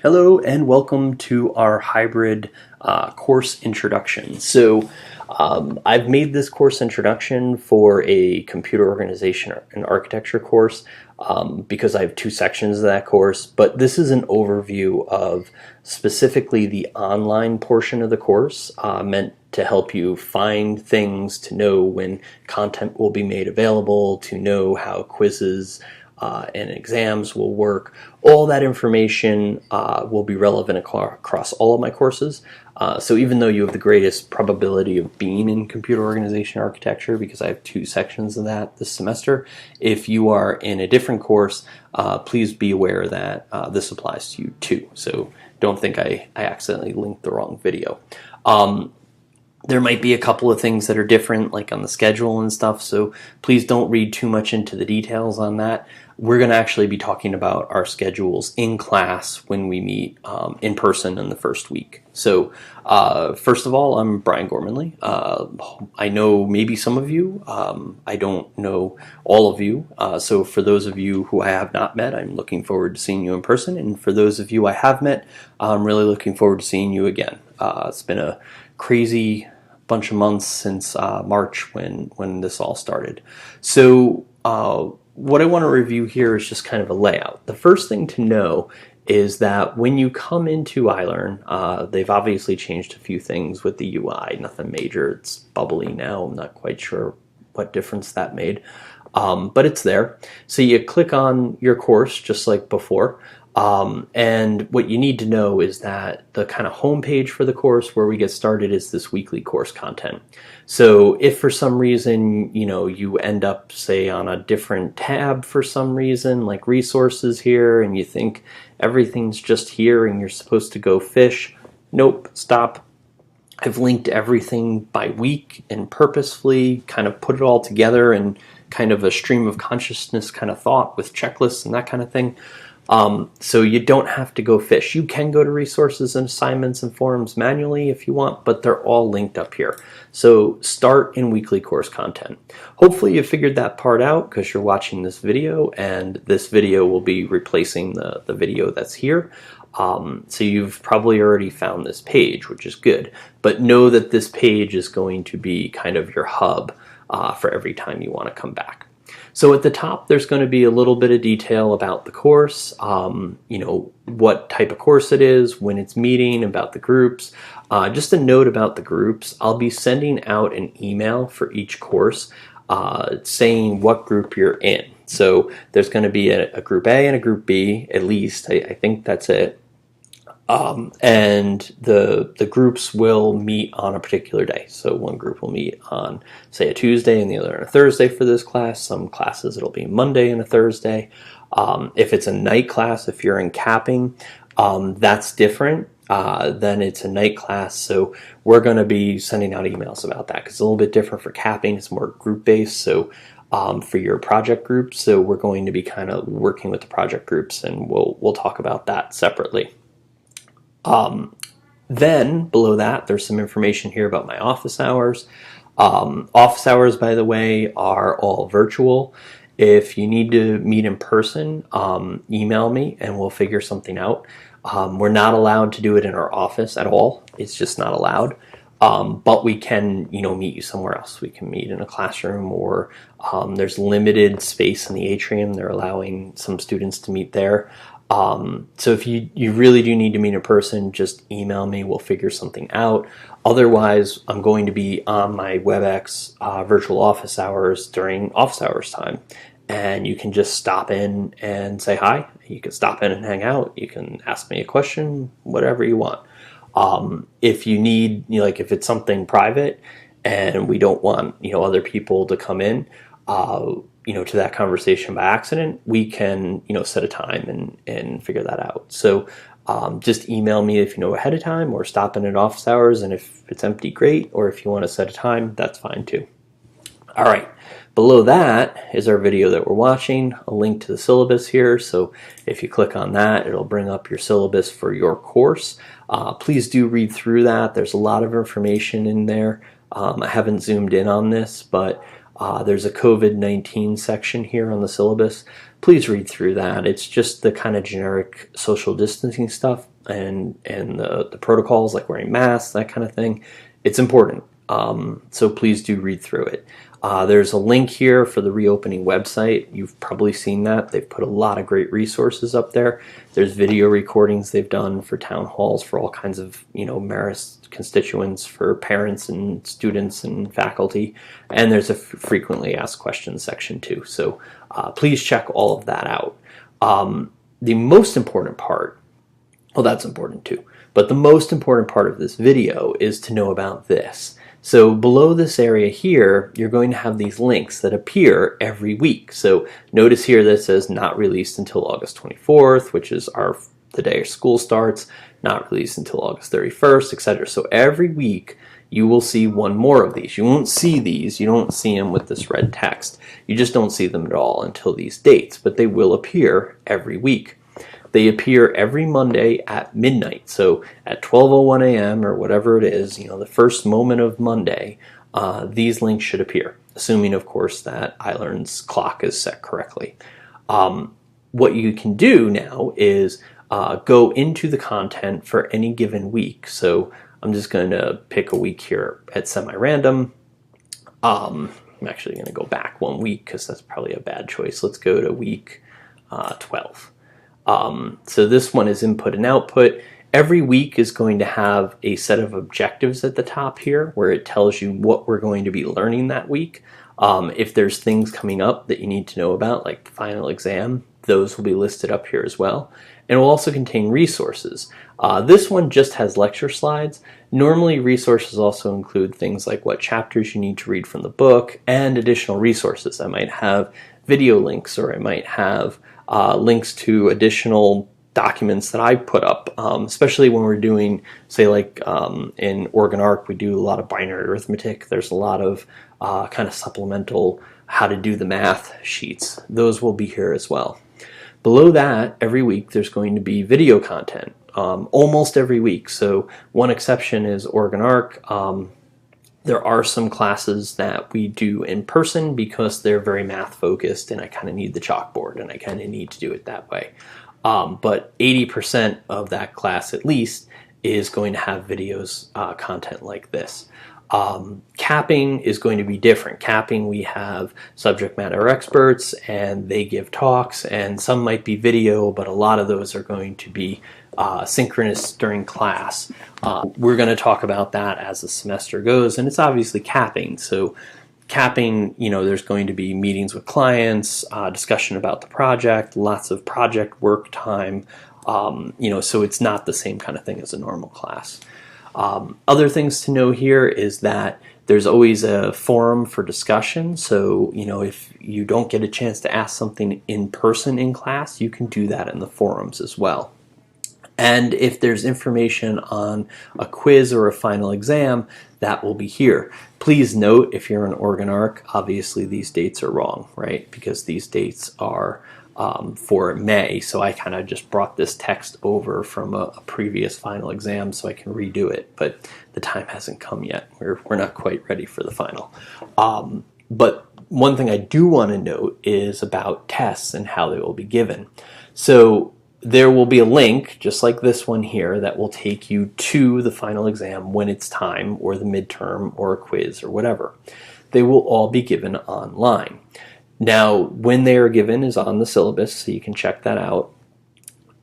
Hello and welcome to our hybrid course introduction. I've made this course introduction for a computer organization and architecture course because I have two sections of that course, but this is an overview of specifically the online portion of the course meant to help you find things, to know when content will be made available, to know how quizzes and exams will work. All that information will be relevant across all of my courses. So even though you have the greatest probability of being in computer organization architecture, because I have two sections of that this semester, if you are in a different course, please be aware that this applies to you too. So don't think I accidentally linked the wrong video. There might be a couple of things that are different, like on the schedule and stuff, so please don't read too much into the details on that. We're going to actually be talking about our schedules in class when we meet in person in the first week. So first of all, I'm Brian Gormanley. I know maybe some of you. I don't know all of you. So for those of you who I have not met, I'm looking forward to seeing you in person. And for those of you I have met, I'm really looking forward to seeing you again. It's been a crazy bunch of months since March when this all started. So what I want to review here is just kind of a layout. The first thing to know is that when you come into iLearn, they've obviously changed a few things with the UI, nothing major. It's bubbly now. I'm not quite sure what difference that made, but it's there. So you click on your course just like before. And what you need to know is that the kind of homepage for the course where we get started is this weekly course content. So if for some reason, you end up, say, on a different tab for some reason, like resources here, and you think everything's just here and you're supposed to go fish, nope, stop. I've linked everything by week and purposefully kind of put it all together in kind of a stream of consciousness kind of thought with checklists and that kind of thing. So you don't have to go fish. You can go to resources and assignments and forums manually if you want, but they're all linked up here. So start in weekly course content. Hopefully you figured that part out because you're watching this video, and this video will be replacing the video that's here. So you've probably already found this page, which is good, but know that this page is going to be kind of your hub for every time you want to come back. So at the top, there's going to be a little bit of detail about the course, what type of course it is, when it's meeting, about the groups. Just a note about the groups, I'll be sending out an email for each course saying what group you're in. So there's going to be a group A and a group B, at least. I think that's it. And the groups will meet on a particular day. So one group will meet on, say, a Tuesday and the other on a Thursday for this class. Some classes it'll be Monday and a Thursday. If it's a night class, if you're in capping, that's different. Then it's a night class. So we're going to be sending out emails about that because it's a little bit different for capping. It's more group-based. So for your project groups, so we're going to be kind of working with the project groups, and we'll talk about that separately. Then below that, there's some information here about my office hours. Office hours, by the way, are all virtual. If you need to meet in person, email me and we'll figure something out. We're not allowed to do it in our office at all. It's just not allowed. But we can, meet you somewhere else. We can meet in a classroom, or there's limited space in the atrium. They're allowing some students to meet there. So if you really do need to meet in person, just email me. We'll figure something out. Otherwise, I'm going to be on my WebEx virtual office hours during office hours time. And you can just stop in and say hi. You can stop in and hang out. You can ask me a question, whatever you want. If you need, if it's something private and we don't want, other people to come in, to that conversation by accident, we can, set a time and figure that out. So just email me if you know ahead of time, or stop in at office hours. And if it's empty, great. Or if you want to set a time, that's fine too. All right. Below that is our video that we're watching, a link to the syllabus here. So if you click on that, it'll bring up your syllabus for your course. Please do read through that. There's a lot of information in there. I haven't zoomed in on this, but there's a COVID-19 section here on the syllabus. Please read through that. It's just the kind of generic social distancing stuff. and the protocols like wearing masks, that kind of thing. It's important. So please do read through it. There's a link here for the reopening website. You've probably seen that. They've put a lot of great resources up there. There's video recordings they've done for town halls for all kinds of, Marist constituents, for parents and students and faculty. And there's a frequently asked questions section too. So please check all of that out. The most important part, well, that's important too, but the most important part of this video is to know about this. So below this area here, you're going to have these links that appear every week. So notice here that it says not released until August 24th, which is the day our school starts, not released until August 31st, etc. So every week you will see one more of these. You won't see these, you don't see them with this red text. You just don't see them at all until these dates, but they will appear every week. They appear every Monday at midnight. So at 12:01 a.m. or whatever it is, the first moment of Monday, these links should appear, assuming, of course, that iLearn's clock is set correctly. What you can do now is go into the content for any given week. So I'm just going to pick a week here at semi-random. I'm actually going to go back 1 week because that's probably a bad choice. Let's go to week 12. So this one is input and output. Every week is going to have a set of objectives at the top here where it tells you what we're going to be learning that week. If there's things coming up that you need to know about, like the final exam, those will be listed up here as well. And it will also contain resources. This one just has lecture slides. Normally resources also include things like what chapters you need to read from the book and additional resources. I might have video links, or I might have links to additional documents that I put up, especially when we're doing, say, like in OrganArc, we do a lot of binary arithmetic. There's a lot of kind of supplemental how to do the math sheets. Those will be here as well. Below that, every week there's going to be video content, almost every week. So one exception is OrganArc. There are some classes that we do in person because they're very math focused and I kind of need the chalkboard and I kind of need to do it that way. But 80% of that class at least is going to have videos, content like this. Capping is going to be different. Capping, we have subject matter experts and they give talks, and some might be video, but a lot of those are going to be synchronous during class. We're going to talk about that as the semester goes, and it's obviously capping. So capping, there's going to be meetings with clients, discussion about the project, lots of project work time, so it's not the same kind of thing as a normal class. Other things to know here is that there's always a forum for discussion. So, if you don't get a chance to ask something in person in class, you can do that in the forums as well. And if there's information on a quiz or a final exam, that will be here. Please note, if you're in OrganArc, obviously these dates are wrong, right? Because these dates are for May, so I kind of just brought this text over from a previous final exam so I can redo it, but the time hasn't come yet. We're not quite ready for the final. But one thing I do want to note is about tests and how they will be given. So there will be a link, just like this one here, that will take you to the final exam when it's time, or the midterm, or a quiz, or whatever. They will all be given online. Now, when they are given is on the syllabus, so you can check that out.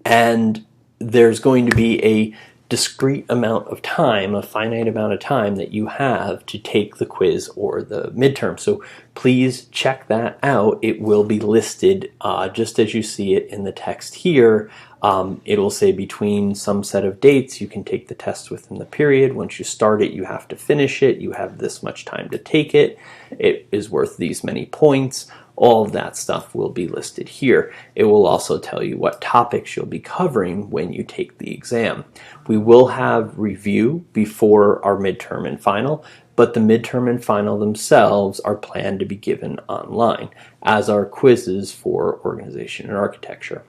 And there's going to be a discrete amount of time, a finite amount of time that you have to take the quiz or the midterm. So please check that out. It will be listed just as you see it in the text here. It'll say between some set of dates, you can take the test within the period. Once you start it, you have to finish it. You have this much time to take it. It is worth these many points. All of that stuff will be listed here. It will also tell you what topics you'll be covering when you take the exam. We will have review before our midterm and final, but the midterm and final themselves are planned to be given online, as are quizzes for organization and architecture.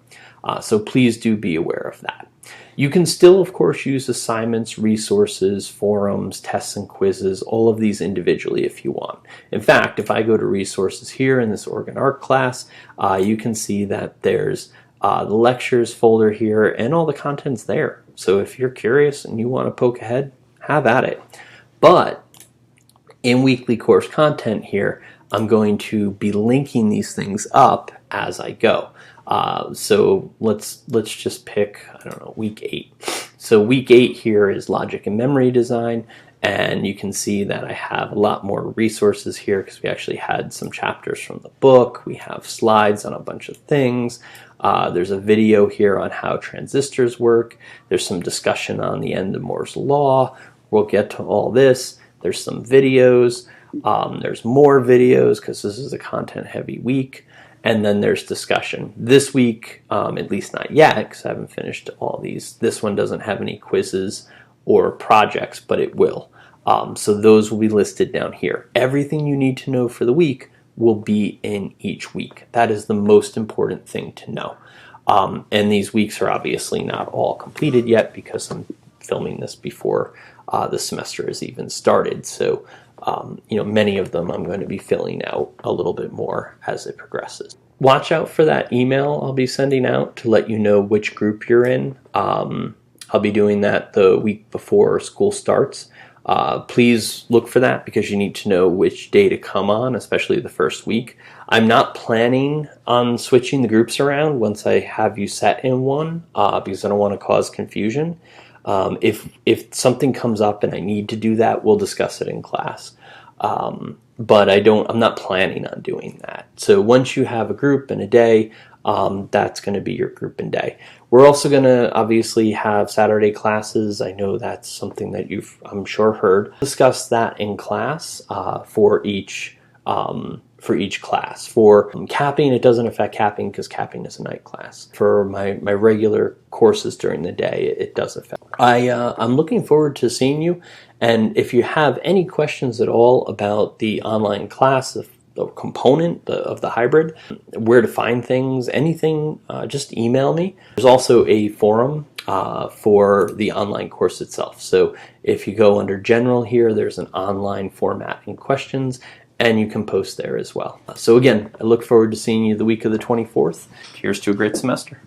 So please do be aware of that. You can still, of course, use assignments, resources, forums, tests, and quizzes, all of these individually if you want. In fact, if I go to resources here in this OrganArc class, you can see that there's the lectures folder here, and all the content's there. So if you're curious and you want to poke ahead, have at it. But in weekly course content here, I'm going to be linking these things up as I go. So let's just pick, I don't know, week 8. So week 8 here is logic and memory design, and you can see that I have a lot more resources here because we actually had some chapters from the book. We have slides on a bunch of things. There's a video here on how transistors work. There's some discussion on the end of Moore's law. We'll get to all this. There's some videos. There's more videos because this is a content-heavy week. And then there's discussion. This week, at least not yet, because I haven't finished all these. This one doesn't have any quizzes or projects, but it will. So those will be listed down here. Everything you need to know for the week will be in each week. That is the most important thing to know. And these weeks are obviously not all completed yet because I'm filming this before the semester has even started. So many of them I'm going to be filling out a little bit more as it progresses. Watch out for that email I'll be sending out to let you know which group you're in. I'll be doing that the week before school starts. Please look for that because you need to know which day to come on, especially the first week. I'm not planning on switching the groups around once I have you set in one because I don't want to cause confusion. If something comes up and I need to do that, we'll discuss it in class. But I'm not planning on doing that. So once you have a group and a day, that's going to be your group and day. We're also going to obviously have Saturday classes. I know that's something that you've, I'm sure, heard. Discuss that in class for each class. For capping, it doesn't affect capping because capping is a night class. For my regular courses during the day, it does affect. I'm looking forward to seeing you, and if you have any questions at all about the online class, the component of the hybrid, where to find things, anything, just email me. There's also a forum for the online course itself. So if you go under general here, there's an online format and questions, and you can post there as well. So again, I look forward to seeing you the week of the 24th. Here's to a great semester.